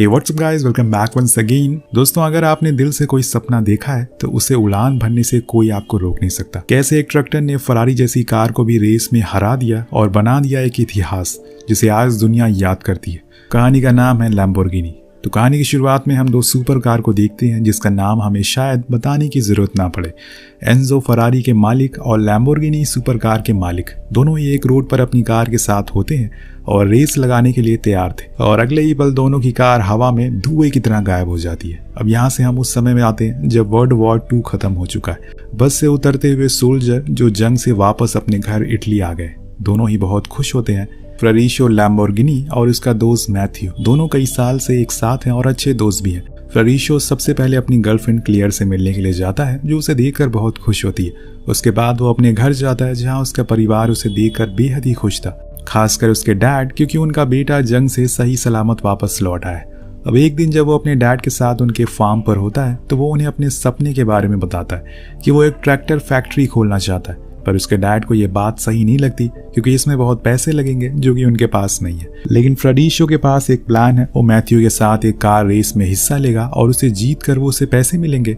हे WhatsApp guys, welcome back once again. दोस्तों, अगर आपने दिल से कोई सपना देखा है तो उसे उड़ान भरने से कोई आपको रोक नहीं सकता। कैसे एक ट्रैक्टर ने फरारी जैसी कार को भी रेस में हरा दिया और बना दिया एक इतिहास जिसे आज दुनिया याद करती है। कहानी का नाम है लैम्बोर्गिनी। तो कहानी की शुरुआत में हम दो सुपर कार को देखते हैं जिसका नाम हमें शायद बताने की जरूरत ना पड़े। एनजो फरारी के मालिक और लैम्बोर्गिनी सुपर कार के मालिक दोनों ही एक रोड पर अपनी कार के साथ होते हैं और रेस लगाने के लिए तैयार थे, और अगले ही पल दोनों की कार हवा में धुएं की तरह गायब हो जाती है। अब यहाँ से हम उस समय में आते हैं जब वर्ल्ड वॉर 2 खत्म हो चुका है। बस से उतरते हुए सोल्जर जो जंग से वापस अपने घर इटली आ गए, दोनों ही बहुत खुश होते हैं। फ्लोरेंशियो लैम्बोर्गिनी और उसका दोस्त मैथ्यू दोनों कई साल से एक साथ हैं और अच्छे दोस्त भी हैं। फ्लोरेंशियो सबसे पहले अपनी गर्लफ्रेंड क्लेयर से मिलने के लिए जाता है जो उसे देखकर बहुत खुश होती है। उसके बाद वो अपने घर जाता है जहां उसका परिवार उसे देखकर बेहद ही खुश था, खासकर उसके डैड, क्योंकि उनका बेटा जंग से सही सलामत वापस लौट आया है। अब एक दिन जब वो अपने डैड के साथ उनके फार्म पर होता है तो वो उन्हें अपने सपने के बारे में बताता है कि वो एक ट्रैक्टर फैक्ट्री खोलना चाहता है। पर उसके डैड को ये बात सही नहीं लगती क्योंकि इसमें बहुत पैसे लगेंगे जो कि उनके पास नहीं है। लेकिन फ्लोरेंशियो के पास एक प्लान है। वो मैथ्यू के साथ एक कार रेस में हिस्सा लेगा और उसे जीत कर उसे पैसे मिलेंगे,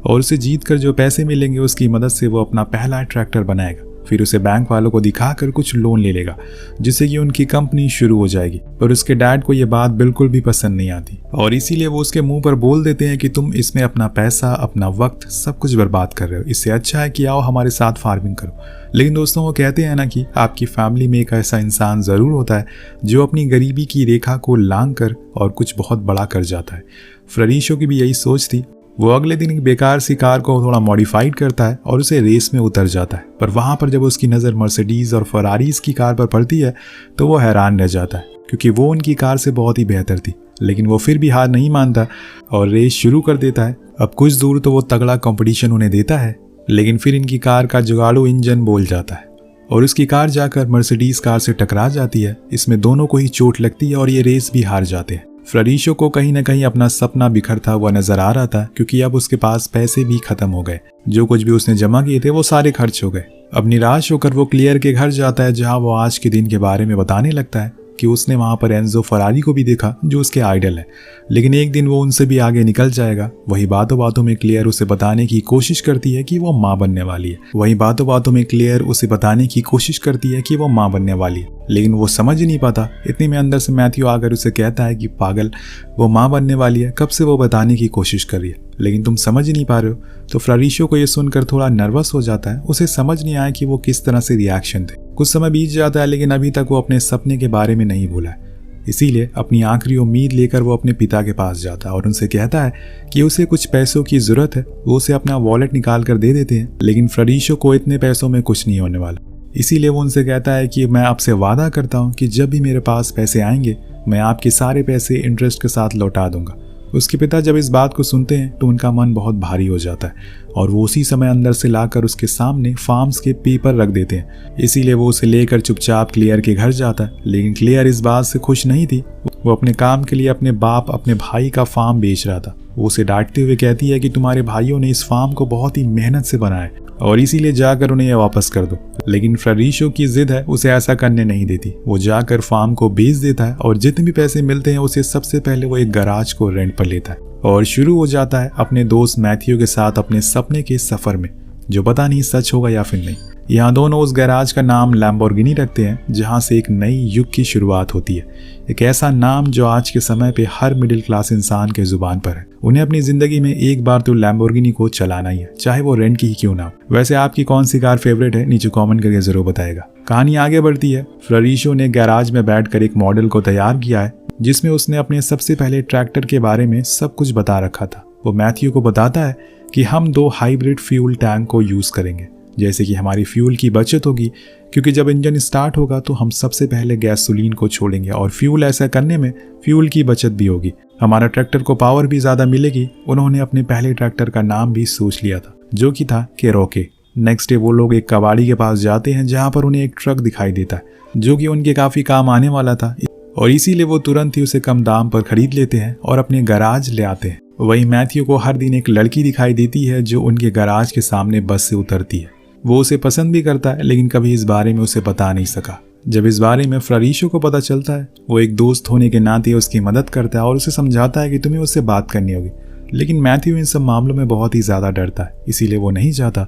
और उसे जीत कर जो पैसे मिलेंगे उसकी मदद से वो अपना पहला ट्रैक्टर बनाएगा। फिर उसे बैंक वालों को दिखाकर कुछ लोन ले लेगा जिससे कि उनकी कंपनी शुरू हो जाएगी। पर उसके डैड को ये बात बिल्कुल भी पसंद नहीं आती और इसीलिए वो उसके मुंह पर बोल देते हैं कि तुम इसमें अपना पैसा, अपना वक्त, सब कुछ बर्बाद कर रहे हो। इससे अच्छा है कि आओ हमारे साथ फार्मिंग करो। लेकिन दोस्तों, वो कहते हैं ना कि आपकी फैमिली में एक ऐसा इंसान जरूर होता है जो अपनी गरीबी की रेखा को लांघ कर और कुछ बहुत बड़ा कर जाता है। फ्लोरेंशियो की भी यही सोच थी। वो अगले दिन एक बेकार सी कार को थोड़ा मॉडिफाइड करता है और उसे रेस में उतर जाता है। पर वहां पर जब उसकी नज़र मर्सिडीज और फरारीज की कार पर पड़ती है तो वो हैरान रह जाता है क्योंकि वो उनकी कार से बहुत ही बेहतर थी। लेकिन वो फिर भी हार नहीं मानता और रेस शुरू कर देता है। अब कुछ दूर तो वो तगड़ा कंपटीशन उन्हें देता है, लेकिन फिर इनकी कार का जुगाड़ू इंजन बोल जाता है और उसकी कार जाकर मर्सिडीज कार से टकरा जाती है। इसमें दोनों को ही चोट लगती है और ये रेस भी हार जाते हैं। फ्लोरेंशियो को कहीं ना कहीं अपना सपना बिखरता हुआ नजर आ रहा था क्योंकि अब उसके पास पैसे भी खत्म हो गए। जो कुछ भी उसने जमा किए थे वो सारे खर्च हो गए। अब निराश होकर वो क्लेयर के घर जाता है जहां वो आज के दिन के बारे में बताने लगता है कि उसने वहां पर एनजो फरारी को भी देखा जो उसके आइडल है, लेकिन एक दिन वो उनसे भी आगे निकल जाएगा। वही बातों बातों में क्लेयर उसे बताने की कोशिश करती है कि वो माँ बनने वाली है। वही बातों बातों में क्लेयर उसे बताने की कोशिश करती है कि वो माँ बनने वाली है, लेकिन वो समझ ही नहीं पाता। इतने में अंदर से मैथ्यू आकर उसे कहता है कि पागल, वो माँ बनने वाली है, कब से वो बताने की कोशिश कर रही है, लेकिन तुम समझ ही नहीं पा रहे हो। तो फ्लोरेंशियो को ये सुनकर थोड़ा नर्वस हो जाता है। उसे समझ नहीं आया कि वो किस तरह से रिएक्शन थे। कुछ समय बीत जाता है लेकिन अभी तक वो अपने सपने के बारे में नहीं भूला है। इसीलिए अपनी आखिरी उम्मीद लेकर वो अपने पिता के पास जाता है और उनसे कहता है कि उसे कुछ पैसों की जरूरत है। वो उसे अपना वॉलेट निकाल कर दे देते हैं, लेकिन फ्लोरेंशियो को इतने पैसों में कुछ नहीं होने वाला। इसीलिए वो उनसे कहता है कि मैं आपसे वादा करता हूँ कि जब भी मेरे पास पैसे आएंगे मैं आपके सारे पैसे इंटरेस्ट के साथ लौटा दूंगा। उसके पिता जब इस बात को सुनते हैं तो उनका मन बहुत भारी हो जाता है और वो उसी समय अंदर से लाकर उसके सामने फार्म्स के पेपर रख देते हैं। इसीलिए वो उसे लेकर चुपचाप क्लेयर के घर जाता है, लेकिन क्लेयर इस बात से खुश नहीं थी। वो अपने काम के लिए अपने बाप, अपने भाई का फार्म बेच रहा था। वो उसे डांटते हुए कहती है कि तुम्हारे भाइयों ने इस फार्म को बहुत ही मेहनत से बनाया और इसीलिए जाकर उन्हें यह वापस कर दो। लेकिन फ्लोरेंशियो की जिद है, उसे ऐसा करने नहीं देती। वो जाकर फार्म को बेच देता है और जितने भी पैसे मिलते हैं उसे सबसे पहले वो एक गैराज को रेंट पर लेता है और शुरू हो जाता है अपने दोस्त मैथ्यू के साथ अपने सपने के सफर में, जो पता नहीं सच होगा या फिर नहीं। यहाँ दोनों उस गैराज का नाम लैम्बोर्गिनी रखते हैं जहाँ से एक नई युग की शुरुआत होती है। एक ऐसा नाम जो आज के समय पे हर मिडिल क्लास इंसान के जुबान पर है। उन्हें अपनी जिंदगी में एक बार तो लैम्बोर्गिनी को चलाना ही है, चाहे वो रेंट की ही क्यों ना हो। वैसे आपकी कौन सी कार फेवरेट है, नीचे कमेंट करके जरूर बताएगा। कहानी आगे बढ़ती है। फ्लोरेंशियो ने गैराज में बैठकर एक मॉडल को तैयार किया है जिसमें उसने अपने सबसे पहले ट्रैक्टर के बारे में सब कुछ बता रखा था। वो मैथ्यू को बताता है कि हम 2 हाइब्रिड फ्यूल टैंक को यूज करेंगे, जैसे कि हमारी फ्यूल की बचत होगी क्योंकि जब इंजन स्टार्ट होगा तो हम सबसे पहले गैसोलीन को छोड़ेंगे और फ्यूल ऐसा करने में फ्यूल की बचत भी होगी। हमारा ट्रैक्टर को पावर भी ज्यादा मिलेगी। उन्होंने अपने पहले ट्रैक्टर का नाम भी सोच लिया था जो कि था केरोके। नेक्स्ट डे वो लोग एक कबाड़ी के पास जाते हैं जहाँ पर उन्हें एक ट्रक दिखाई देता है जो कि उनके काफी काम आने वाला था और इसीलिए वो तुरंत ही उसे कम दाम पर खरीद लेते हैं और अपने गैराज ले आते हैं। वहीं मैथ्यू को हर दिन एक लड़की दिखाई देती है जो उनके गैराज के सामने बस से उतरती है। वो उसे पसंद भी करता है लेकिन कभी इस बारे में उसे बता नहीं सका। जब इस बारे में फ्लोरिशो को पता चलता है, वो एक दोस्त होने के नाते उसकी मदद करता है और उसे समझाता है कि तुम्हें उससे बात करनी होगी। लेकिन मैथ्यू इन सब मामलों में बहुत ही ज़्यादा डरता है, इसीलिए वो नहीं चाहता।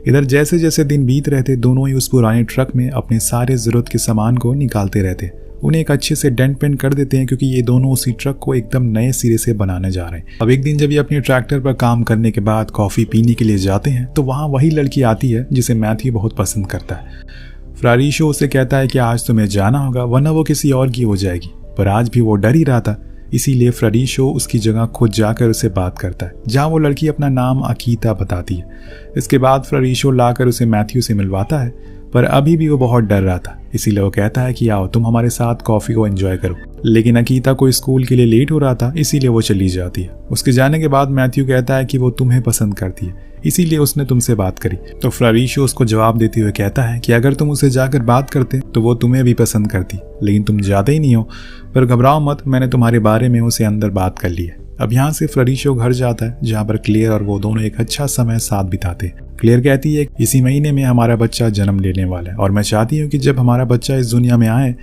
इधर जैसे जैसे दिन बीत रहे थे, दोनों ही उस पुराने ट्रक में अपने सारे ज़रूरत के सामान को निकालते रहते हैं। उन्हें एक अच्छे से डेंट पेंट कर देते हैं, क्योंकि ये दोनों उसी ट्रक को एकदम नए सिरे से बनाने जा रहे हैं। अब एक दिन जब ये अपने ट्रैक्टर पर काम करने के बाद कॉफ़ी पीने के लिए जाते हैं, तो वहाँ वही लड़की आती है जिसे मैथ्यू बहुत पसंद करता है। फ्लोरिशो उसे कहता है कि आज तुम्हें जाना होगा, वरना वो किसी और की हो जाएगी। पर आज भी वो डर ही रहा था, इसीलिए फ्लोरिशो उसकी जगह खुद जाकर उसे बात करता है, जहाँ वो लड़की अपना नाम अकीता बताती है। इसके बाद फ्लोरिशो लाकर उसे मैथ्यू से मिलवाता है, पर अभी भी वो बहुत डर रहा था, इसीलिए वो कहता है कि आओ तुम हमारे साथ कॉफ़ी को एंजॉय करो। लेकिन अकीता को स्कूल के लिए लेट हो रहा था, इसीलिए वो चली जाती है। उसके जाने के बाद मैथ्यू कहता है कि वो तुम्हें पसंद करती है, इसीलिए उसने तुमसे बात करी। तो फ्लोरिशो उसको जवाब देते हुए कहता है कि अगर तुम उसे जाकर बात करते तो वो तुम्हें भी पसंद करती, लेकिन तुम जाते ही नहीं हो। पर घबराओ मत, मैंने तुम्हारे बारे में उसे अंदर बात कर ली है। अब यहाँ से फ्लोरिशो घर जाता है, जहाँ पर क्लेयर और वो दोनों एक अच्छा समय साथ बिताते हैं। क्लेयर कहती है इसी महीने में हमारा बच्चा जन्म लेने वाला है और मैं चाहती हूँ कि जब हमारा बच्चा इस दुनिया में आए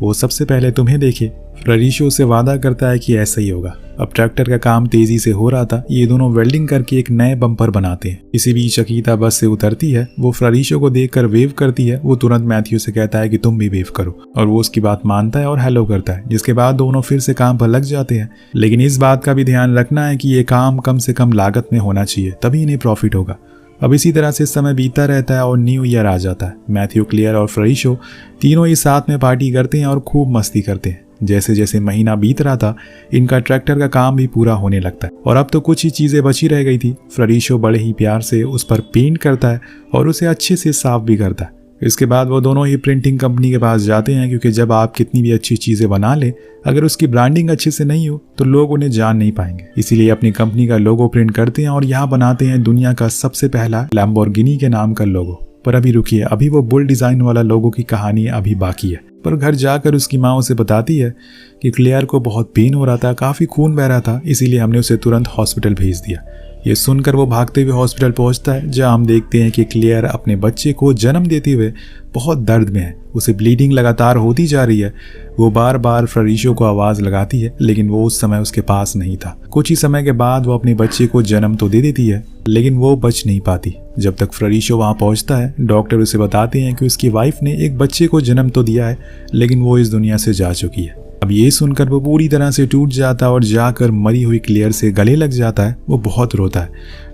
वो सबसे पहले तुम्हें देखे। फ्लोरिशो से वादा करता है कि ऐसा ही होगा। अब ट्रैक्टर का काम तेजी से हो रहा था, ये दोनों वेल्डिंग करके एक नए बम्पर बनाते हैं। इसी बीच अकीता बस से उतरती है, वो फ्लोरिशो को देखकर वेव करती है। वो तुरंत मैथ्यू से कहता है कि तुम भी वेव करो, और वो उसकी बात मानता है और हेलो करता है, जिसके बाद दोनों फिर से काम पर लग जाते हैं। लेकिन इस बात का भी ध्यान रखना है कि ये काम कम से कम लागत में होना चाहिए, तभी इन्हें प्रॉफिट होगा। अब इसी तरह से समय बीतता रहता है और न्यू ईयर आ जाता है। मैथ्यू, क्लेयर और फ्लोरिशो तीनों ही साथ में पार्टी करते हैं और खूब मस्ती करते हैं। जैसे जैसे महीना बीत रहा था, इनका ट्रैक्टर का काम भी पूरा होने लगता है और अब तो कुछ ही चीज़ें बची रह गई थी। फ्लोरिशो बड़े ही प्यार से उस पर पेंट करता है और उसे अच्छे से साफ भी करता है। इसके बाद वो दोनों ही प्रिंटिंग कंपनी के पास जाते हैं, क्योंकि जब आप कितनी भी अच्छी चीज़ें बना लें, अगर उसकी ब्रांडिंग अच्छे से नहीं हो तो लोग उन्हें जान नहीं पाएंगे। इसीलिए अपनी कंपनी का लोगो प्रिंट करते हैं और यहाँ बनाते हैं दुनिया का सबसे पहला लैम्बोर्गिनी के नाम का लोगो। पर अभी रुकिए, अभी वो बुल डिज़ाइन वाला लोगो की कहानी अभी बाकी है। पर घर जाकर उसकी माँ उसे बताती है कि क्लेयर को बहुत पेन हो रहा था, काफ़ी खून बह रहा था, इसीलिए हमने उसे तुरंत हॉस्पिटल भेज दिया। ये सुनकर वो भागते हुए हॉस्पिटल पहुंचता है, जहां हम देखते हैं कि क्लेयर अपने बच्चे को जन्म देते हुए बहुत दर्द में है। उसे ब्लीडिंग लगातार होती जा रही है। वो बार बार फ्लोरिशो को आवाज़ लगाती है, लेकिन वो उस समय उसके पास नहीं था। कुछ ही समय के बाद वो अपने बच्चे को जन्म तो दे देती है, लेकिन वो बच नहीं पाती। जब तक फ्लोरिशो वहाँ पहुँचता है, डॉक्टर उसे बताते हैं कि उसकी वाइफ ने एक बच्चे को जन्म तो दिया है, लेकिन वो इस दुनिया से जा चुकी है। अब ये सुनकर वो पूरी तरह से टूट जाता है और जाकर मरी हुई क्लेयर से गले लग जाता है। वो बहुत रोता है।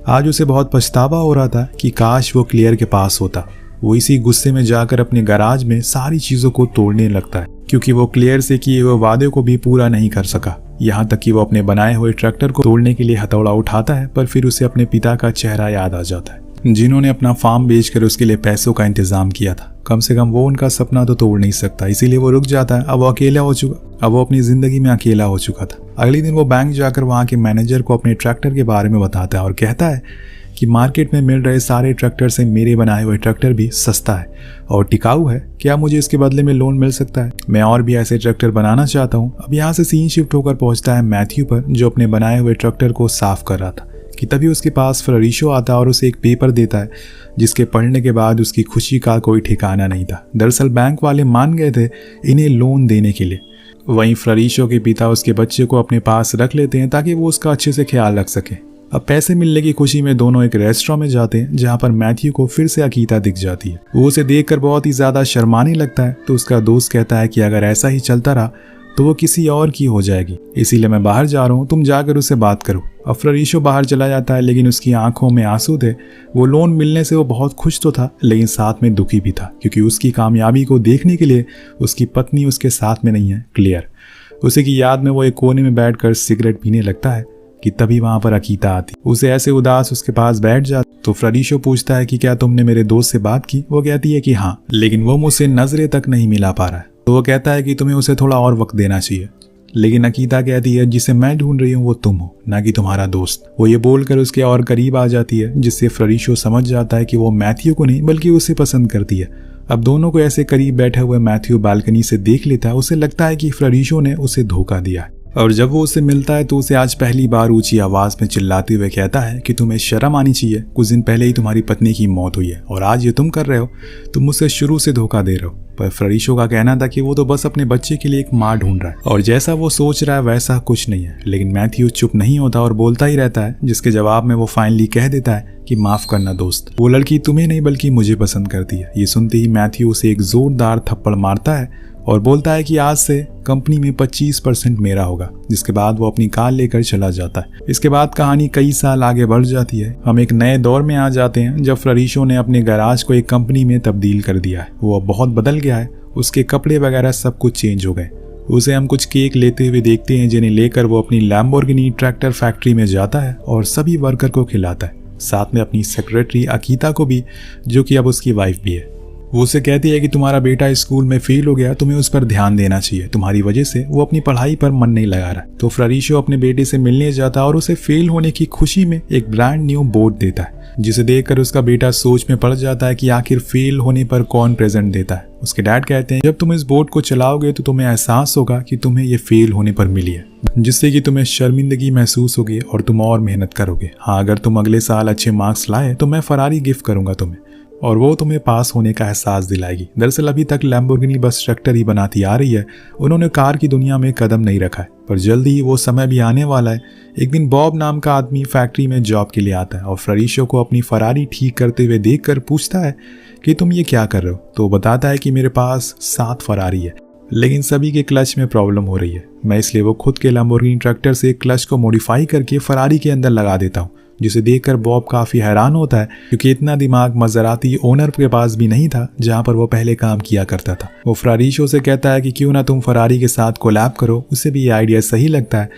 आज उसे बहुत पछतावा हो रहा था कि काश वो क्लेयर के पास होता। वो इसी गुस्से में जाकर अपने गैराज में सारी चीज़ों को तोड़ने लगता है, क्योंकि वो क्लेयर से किए हुए वादे को भी पूरा नहीं कर सका। यहाँ तक कि वो अपने बनाए हुए ट्रैक्टर को तोड़ने के लिए हथौड़ा उठाता है, पर फिर उसे अपने पिता का चेहरा याद आ जाता है, जिन्होंने अपना फार्म बेचकर उसके लिए पैसों का इंतजाम किया था। कम से कम वो उनका सपना तो तोड़ नहीं सकता, इसीलिए वो रुक जाता है। अब वो अपनी जिंदगी में अकेला हो चुका था। अगले दिन वो बैंक जाकर वहाँ के मैनेजर को अपने ट्रैक्टर के बारे में बताता है और कहता है कि मार्केट में मिल रहे सारे ट्रैक्टर से मेरे बनाए हुए ट्रैक्टर भी सस्ता है और टिकाऊ है। क्या मुझे इसके बदले में लोन मिल सकता है? मैं और भी ऐसे ट्रैक्टर बनाना चाहता हूँ। अब यहाँ से सीन शिफ्ट होकर पहुँचता है मैथ्यू पर, जो अपने बनाए हुए ट्रैक्टर को साफ कर रहा था, कि तभी उसके पास फ्लोरिशो आता है और उसे एक पेपर देता है, जिसके पढ़ने के बाद उसकी खुशी का कोई ठिकाना नहीं था। दरअसल बैंक वाले मान गए थे इन्हें लोन देने के लिए। वहीं फ्लोरिशो के पिता उसके बच्चे को अपने पास रख लेते हैं ताकि वो उसका अच्छे से ख्याल रख सके। अब पैसे मिलने की खुशी में दोनों एक रेस्टोरेंट में जाते हैं, जहाँ पर मैथ्यू को फिर से अकीता दिख जाती है। वो उसे देखकर बहुत ही ज़्यादा शर्माने लगता है, तो उसका दोस्त कहता है कि अगर ऐसा ही चलता रहा तो वो किसी और की हो जाएगी, इसीलिए मैं बाहर जा रहा हूँ, तुम जाकर उससे बात करो। अब फ्लोरिशो बाहर चला जाता है, लेकिन उसकी आंखों में आंसू थे। वो लोन मिलने से वो बहुत खुश तो था, लेकिन साथ में दुखी भी था, क्योंकि उसकी कामयाबी को देखने के लिए उसकी पत्नी उसके साथ में नहीं है, क्लेयर। उसे की याद में वो एक कोने में बैठकर सिगरेट पीने लगता है कि तभी वहां पर अकीता आती। उसे ऐसे उदास उसके पास बैठ जाता तो फ्लोरिशो पूछता है कि क्या तुमने मेरे दोस्त से बात की? वो कहती है कि हाँ, लेकिन वो मुझसे नजरें तक नहीं मिला पा रहा है। तो वो कहता है कि तुम्हें उसे थोड़ा और वक्त देना चाहिए। लेकिन अकीता कहती है जिसे मैं ढूंढ रही हूँ वो तुम हो, ना कि तुम्हारा दोस्त। वो ये बोलकर उसके और करीब आ जाती है, जिससे फ्लोरिशो समझ जाता है कि वो मैथ्यू को नहीं बल्कि उसे पसंद करती है। अब दोनों को ऐसे करीब बैठे हुए मैथ्यू बालकनी से देख लेता है। उसे लगता है कि फ्लोरिशो ने उसे धोखा दिया है। और जब वो उससे मिलता है तो उसे आज पहली बार ऊंची आवाज में चिल्लाते हुए कहता है कि तुम्हें शर्म आनी चाहिए, कुछ दिन पहले ही तुम्हारी पत्नी की मौत हुई है और आज ये तुम कर रहे हो, तुम मुझसे शुरू से धोखा दे रहे हो। पर फ्लरिशो का कहना था कि वो तो बस अपने बच्चे के लिए एक माँ ढूंढ रहा है और जैसा वो सोच रहा है वैसा कुछ नहीं है। लेकिन मैथ्यू चुप नहीं होता और बोलता ही रहता है, जिसके जवाब में वो फाइनली कह देता है कि माफ करना दोस्त, वो लड़की तुम्हें नहीं बल्कि मुझे पसंद करती है। ये सुनते ही मैथ्यू उसे एक जोरदार थप्पड़ मारता है और बोलता है कि आज से कंपनी में 25% मेरा होगा, जिसके बाद वो अपनी कार लेकर चला जाता है। इसके बाद कहानी कई साल आगे बढ़ जाती है। हम एक नए दौर में आ जाते हैं जब फ्लरिशो ने अपने गैराज को एक कंपनी में तब्दील कर दिया है। वो अब बहुत बदल गया है, उसके कपड़े वगैरह सब कुछ चेंज हो गए। उसे हम कुछ केक लेते हुए देखते हैं जिन्हें लेकर वो अपनी लैम्बोर्गिनी ट्रैक्टर फैक्ट्री में जाता है और सभी वर्कर को खिलाता है, साथ में अपनी सेक्रेटरी अकीता को भी, जो कि अब उसकी वाइफ भी है। वो उसे कहती है कि तुम्हारा बेटा स्कूल में फेल हो गया, तुम्हें उस पर ध्यान देना चाहिए, तुम्हारी वजह से वो अपनी पढ़ाई पर मन नहीं लगा रहा। तो फ्लरिशो अपने बेटे से मिलने जाता है और उसे फेल होने की खुशी में एक ब्रांड न्यू बोर्ड देता है, जिसे देखकर उसका बेटा सोच में पड़ जाता है कि आखिर फेल होने पर कौन प्रेजेंट देता है। उसके डैड कहते हैं जब तुम इस बोर्ड को चलाओगे तो तुम्हें एहसास होगा कि तुम्हें ये फेल होने पर मिली है, जिससे कि तुम्हें शर्मिंदगी महसूस होगी और तुम और मेहनत करोगे। हाँ, अगर तुम अगले साल अच्छे मार्क्स लाए तो मैं फरारी गिफ्ट करूंगा तुम्हें और वो तुम्हें पास होने का एहसास दिलाएगी। दरअसल अभी तक लैम्बोर्गिनी बस ट्रैक्टर ही बनाती आ रही है, उन्होंने कार की दुनिया में कदम नहीं रखा है। पर जल्दी ही वो समय भी आने वाला है। एक दिन बॉब नाम का आदमी फैक्ट्री में जॉब के लिए आता है और फ्लरिशो को अपनी फरारी ठीक करते हुए देखकर पूछता है कि तुम ये क्या कर रहे हो। तो वो बताता है कि मेरे पास 7 फरारी है, लेकिन सभी के क्लच में प्रॉब्लम हो रही है। मैं इसलिए वो खुद के लैम्बोर्गिनी ट्रैक्टर से क्लच को मॉडिफाई करके फरारी के अंदर लगा देता हूँ, जिसे देखकर बॉब काफी हैरान होता है क्योंकि इतना दिमाग मज़राती ओनर के पास भी नहीं था जहां पर वो पहले काम किया करता था। वो फ्लरिशो से कहता है कि क्यों ना तुम फरारी के साथ कोलैब करो, उसे भी ये आइडिया सही लगता है।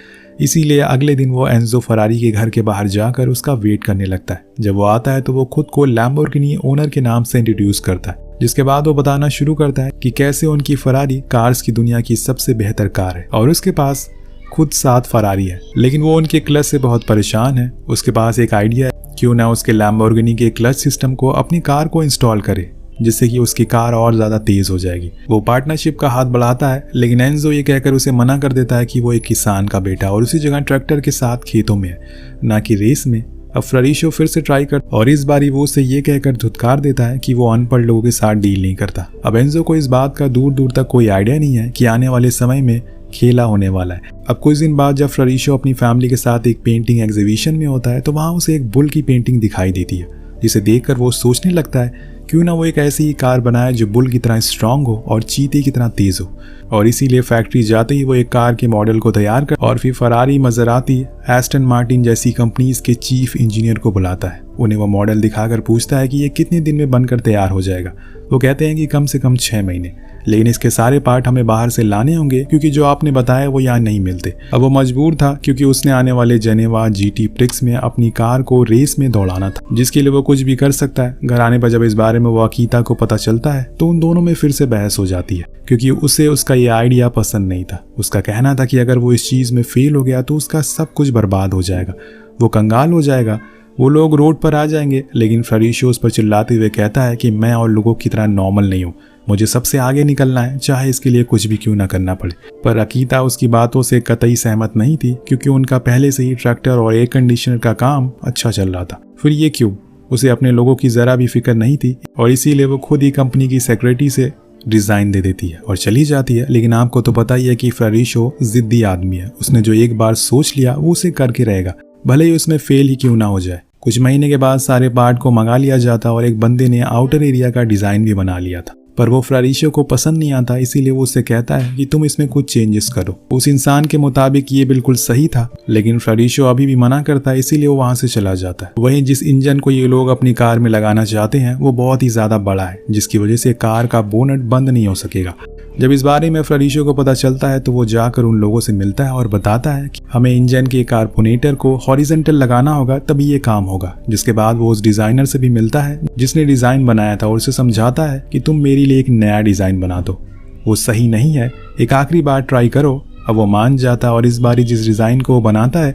इसीलिए अगले दिन वो एंजो फरारी के घर के बाहर जाकर उसका वेट करने लगता है। जब वो आता है तो वो खुद को लैम्बोर्गिनी ओनर के नाम से इंट्रोड्यूस करता है, जिसके बाद वो बताना शुरू करता है कि कैसे उनकी फरारी कार्स की दुनिया की सबसे बेहतर कार है और उसके पास खुद 7 फरारी है, लेकिन वो उनके क्लच से बहुत परेशान है। उसके पास एक आइडिया है, क्यों ना उसके लैम्बोर्गिनी के क्लच सिस्टम को अपनी कार को इंस्टॉल करे, जिससे कि उसकी कार और ज्यादा तेज हो जाएगी। वो पार्टनरशिप का हाथ बढ़ाता है, लेकिन एंजो ये कहकर उसे मना कर देता है कि वो एक किसान का बेटा और उसी जगह ट्रैक्टर के साथ खेतों में है, ना कि रेस में। अब फ्लरिशो फिर से ट्राई कर और इस बारी वो उसे ये कहकर धुतकार देता है कि वो अनपढ़ लोगों के साथ डील नहीं करता। अब एंजो को इस बात का दूर दूर तक कोई आइडिया नहीं है कि आने वाले समय में खेला होने वाला है। अब कुछ दिन बाद जब फ्लरिशो अपनी फैमिली के साथ एक पेंटिंग एग्जीबिशन में होता है तो वहां उसे एक बुल की पेंटिंग दिखाई देती है, जिसे देखकर वो सोचने लगता है क्यों ना वो एक ऐसी ही कार बनाए जो बुल की तरह स्ट्रांग हो और चीते की तरह तेज हो। और इसीलिए फैक्ट्री जाते ही वो एक कार के मॉडल को तैयार कर और फिर फरारी, मज़राती, एस्टन मार्टिन जैसी कंपनीज के चीफ इंजीनियर को बुलाता है। उन्हें वो मॉडल दिखाकर पूछता है कि ये कितने दिन में बनकर तैयार हो जाएगा। वो कहते हैं कि कम से कम 6 महीने, लेकिन इसके सारे पार्ट हमें बाहर से लाने होंगे क्योंकि जो आपने बताया वो यहाँ नहीं मिलते। अब वो मजबूर था क्योंकि उसने आने वाले जेनेवा GT प्रिक्स में अपनी कार को रेस में दौड़ाना था, जिसके लिए वो कुछ भी कर सकता है। घर आने पर जब इस बारे में वो अकीता को पता चलता है तो उन दोनों में फिर से बहस हो जाती है क्योंकि उसे उसका ये आइडिया पसंद नहीं था। उसका कहना था कि अगर वो इस चीज में फेल हो गया तो उसका सब कुछ बर्बाद हो जाएगा, वो कंगाल हो जाएगा, वो लोग रोड पर आ जाएंगे। लेकिन फ्लरिशो उस पर चिल्लाते हुए कहता है कि मैं और लोगों की तरह नॉर्मल नहीं हूँ, मुझे सबसे आगे निकलना है, चाहे इसके लिए कुछ भी क्यों ना करना पड़े। पर अकीता उसकी बातों से कतई सहमत नहीं थी क्योंकि उनका पहले से ही ट्रैक्टर और एयर कंडीशनर का काम अच्छा चल रहा था। फिर ये क्यों, उसे अपने लोगों की जरा भी फिक्र नहीं थी और इसीलिए वो खुद ही कंपनी की सेक्रेटरी से रिजाइन दे देती है और चली जाती है। लेकिन आपको तो पता ही है कि फ्लरिशो जिद्दी आदमी है, उसने जो एक बार सोच लिया वो उसे करके रहेगा, भले ही उसमें फेल ही क्यों ना हो जाए। कुछ महीने के बाद सारे पार्ट को मंगा लिया जाता और एक बंदे ने आउटर एरिया का डिजाइन भी बना लिया था, पर वो फ्लरिशो को पसंद नहीं आता, इसीलिए वो उससे कहता है कि तुम इसमें कुछ चेंजेस करो। उस इंसान के मुताबिक ये बिल्कुल सही था, लेकिन फ्लरिशो अभी भी मना करता है, इसीलिए वो वहां से चला जाता है। वहीं जिस इंजन को ये लोग अपनी कार में लगाना चाहते हैं वो बहुत ही ज्यादा बड़ा है, जिसकी वजह से कार का बोनट बंद नहीं हो सकेगा। जब इस बारे में फ्लरिशो को पता चलता है तो वो जाकर उन लोगों से मिलता है और बताता है कि हमें इंजन के कार्बोनेटर को हॉरिजॉन्टल लगाना होगा तभी ये काम होगा। जिसके बाद वो उस डिजाइनर से भी मिलता है जिसने डिजाइन बनाया था और उसे समझाता है कि तुम मेरे लिए एक नया डिजाइन बना दो, वो सही नहीं है, एक आखिरी बार ट्राई करो। अब वो मान जाता है और इस बारी जिस डिजाइन को वो बनाता है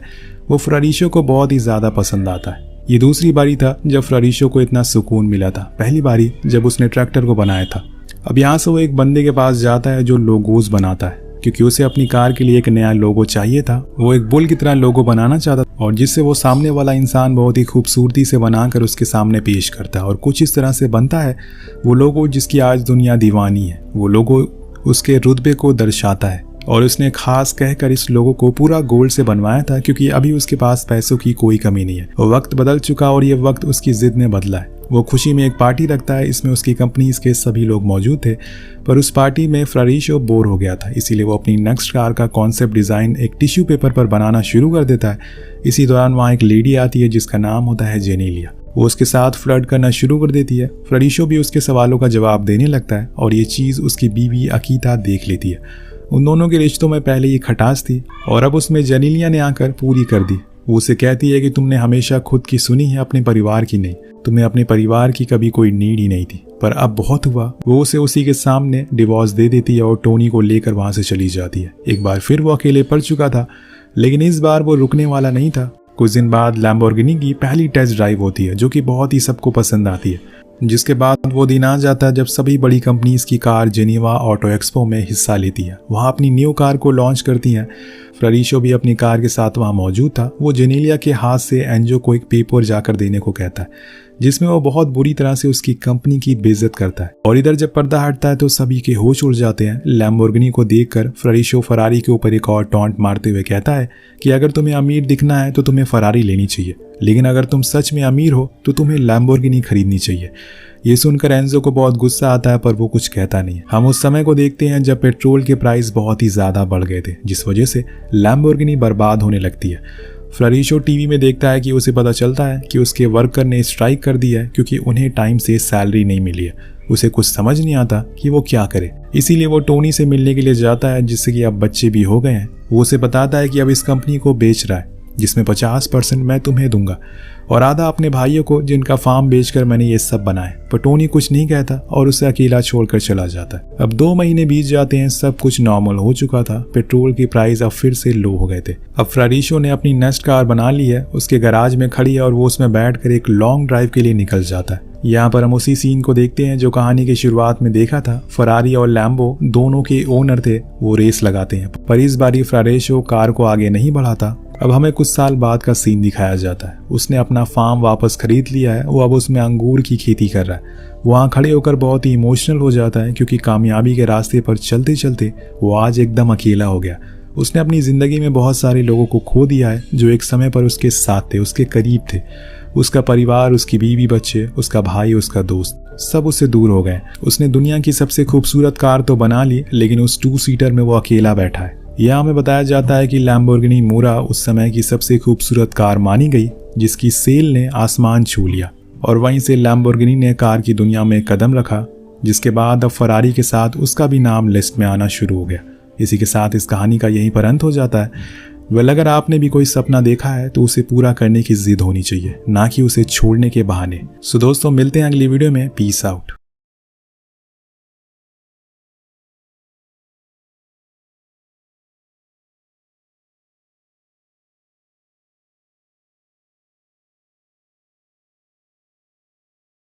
वो फ्लरिशो को बहुत ही ज्यादा पसंद आता है। ये दूसरी बारी था जब फ्लरिशो को इतना सुकून मिला था, पहली बारी जब उसने ट्रैक्टर को बनाया था। अब यहाँ से वो एक बंदे के पास जाता है जो लोगोज बनाता है, क्योंकि उसे अपनी कार के लिए एक नया लोगो चाहिए था। वो एक बुल की तरह लोगो बनाना चाहता था और जिससे वो सामने वाला इंसान बहुत ही खूबसूरती से बनाकर उसके सामने पेश करता है और कुछ इस तरह से बनता है वो लोगो जिसकी आज दुनिया दीवानी है। वो लोगो उसके रुतबे को दर्शाता है और उसने खास कहकर इस लोगो को पूरा गोल्ड से बनवाया था क्योंकि अभी उसके पास पैसों की कोई कमी नहीं है। वक्त बदल चुका और ये वक्त उसकी जिद ने बदला है। वो खुशी में एक पार्टी रखता है, इसमें उसकी कंपनीज के सभी लोग मौजूद थे, पर उस पार्टी में फ्लोरिशो बोर हो गया था, इसीलिए वो अपनी नेक्स्ट कार का कॉन्सेप्ट डिज़ाइन एक टिश्यू पेपर पर बनाना शुरू कर देता है। इसी दौरान वहाँ एक लेडी आती है जिसका नाम होता है जेनेलिया। वो उसके साथ फ्लर्ट करना शुरू कर देती है। फ्लोरिशो भी उसके सवालों का जवाब देने लगता है और ये चीज़ उसकी बीवी अकीता देख लेती है। उन दोनों के रिश्तों में पहले ये खटास थी और अब उसमें जेनेलिया ने आकर पूरी कर दी। वो उसे कहती है कि तुमने हमेशा खुद की सुनी है, अपने परिवार की नहीं। तुम्हें अपने परिवार की कभी कोई नीड ही नहीं थी, पर अब बहुत हुआ। वो उसे उसी के सामने डिवोर्स दे देती है और टोनी को लेकर वहां से चली जाती है। एक बार फिर वो अकेले पड़ चुका था, लेकिन इस बार वो रुकने वाला नहीं था। कुछ दिन बाद लैम्बोर्गिनी की पहली टेस्ट ड्राइव होती है जो कि बहुत ही सबको पसंद आती है। जिसके बाद वो दिन आ जाता है जब सभी बड़ी कंपनीज की कार जेनीवा ऑटो एक्सपो में हिस्सा लेती है। वहाँ अपनी न्यू कार को लॉन्च करती हैं। फ्लोरिशो भी अपनी कार के साथ वहाँ मौजूद था। वो जेनेलिया के हाथ से एंजो को एक पेपर जाकर देने को कहता है जिसमें वो बहुत बुरी तरह से उसकी कंपनी की बेइज्जत करता है। और इधर जब पर्दा हटता है तो सभी के होश उड़ जाते हैं। लैम्बोर्गिनी को देखकर फ्लोरिशो फरारी के ऊपर एक और टॉन्ट मारते हुए कहता है कि अगर तुम्हें अमीर दिखना है तो तुम्हें फरारी लेनी चाहिए, लेकिन अगर तुम सच में अमीर हो तो तुम्हें लैम्बोर्गिनी खरीदनी चाहिए। ये सुनकर एंजो को बहुत गुस्सा आता है, पर वो कुछ कहता नहीं। हम उस समय को देखते हैं जब पेट्रोल के प्राइस बहुत ही ज्यादा बढ़ गए थे, जिस वजह से लैम्बोर्गिनी बर्बाद होने लगती है। फ्लोरिशो टीवी में देखता है कि उसे पता चलता है कि उसके वर्कर ने स्ट्राइक कर दिया है क्योंकि उन्हें टाइम से सैलरी नहीं मिली है। उसे कुछ समझ नहीं आता कि वो क्या करे, इसीलिए वो टोनी से मिलने के लिए जाता है जिससे कि अब बच्चे भी हो गए हैं। वो उसे बताता है कि अब इस कंपनी को बेच रहा है जिसमें 50% मैं तुम्हें दूंगा और आधा अपने भाइयों को जिनका फार्म बेचकर मैंने ये सब बनाए। पर टोनी कुछ नहीं कहता और उसे अकेला छोड़कर चला जाता है। अब 2 महीने बीत जाते हैं, सब कुछ नॉर्मल हो चुका था। पेट्रोल की प्राइस अब फिर से लो हो गए थे। अब फ्लोरिशो ने अपनी नेक्स्ट कार बना ली है, उसके गैराज में खड़ी है और वो उसमें बैठकर एक लॉन्ग ड्राइव के लिए निकल जाता है। यहाँ पर हम उसी सीन को देखते हैं जो कहानी की शुरुआत में देखा था। फरारी और लैम्बो दोनों के ओनर थे, वो रेस लगाते हैं, पर इस बारी फ्लोरिशो कार को आगे नहीं बढ़ाता। अब हमें कुछ साल बाद का सीन दिखाया जाता है। उसने अपना फार्म वापस खरीद लिया है, वो अब उसमें अंगूर की खेती कर रहा है। वहाँ खड़े होकर बहुत ही इमोशनल हो जाता है क्योंकि कामयाबी के रास्ते पर चलते चलते वो आज एकदम अकेला हो गया। उसने अपनी जिंदगी में बहुत सारे लोगों को खो दिया है जो एक समय पर उसके साथ थे, उसके करीब थे। उसका परिवार, उसकी बीवी बच्चे, उसका भाई, उसका दोस्त, सब उससे दूर हो गए। उसने दुनिया की सबसे खूबसूरत कार तो बना ली, लेकिन उस 2 सीटर में वो अकेला बैठा है। यहाँ हमें बताया जाता है कि लैम्बोर्गिनी मूरा उस समय की सबसे खूबसूरत कार मानी गई जिसकी सेल ने आसमान छू लिया और वहीं से लैम्बोर्गिनी ने कार की दुनिया में कदम रखा, जिसके बाद अब फरारी के साथ उसका भी नाम लिस्ट में आना शुरू हो गया। इसी के साथ इस कहानी का यहीं पर अंत हो जाता है। वेल, अगर आपने भी कोई सपना देखा है तो उसे पूरा करने की जिद होनी चाहिए, ना कि उसे छोड़ने के बहाने। सो दोस्तों, मिलते हैं अगली वीडियो में। Peace out.